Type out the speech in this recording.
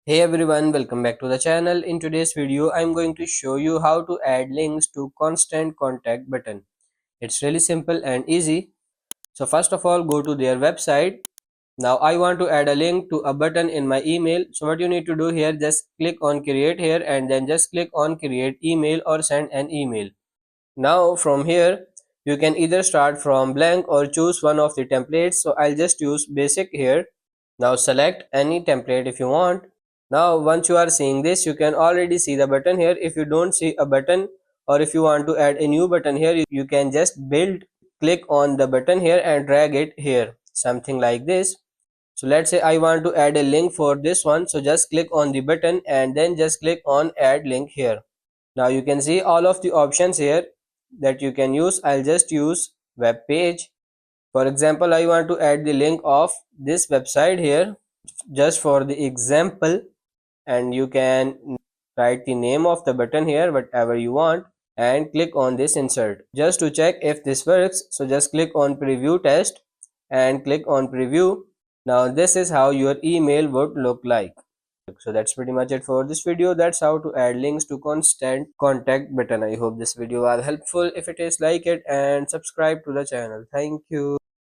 Hey everyone, welcome back to the channel. In today's video, I'm going to show you how to add links to constant contact button. It's really simple and easy. So first of all, go to their website. Now I want to add a link to a button in my email. So what you need to do here, just click on create here and then just click on create email or send an email. Now from here, you can either start from blank or choose one of the templates. So I'll just use basic here. Now select any template if you want. Now once you are seeing this, you can already see the button here. If you don't see a button or if you want to add a new button here, you can just click on the button here and drag it here, something like this. So let's say I want to add a link for this one, so just click on the button and then just click on add link here. Now you can see all of the options here that you can use. I'll just use web page. For example, I want to add the link of this website here just for the example, and you can write the name of the button here, whatever you want, and click on this insert just to check if this works. So just click on preview test and click on preview. Now this is how your email would look like. So that's pretty much it for this video. That's how to add links to constant contact button. I hope this video was helpful. If it is, like it and subscribe to the channel. Thank you.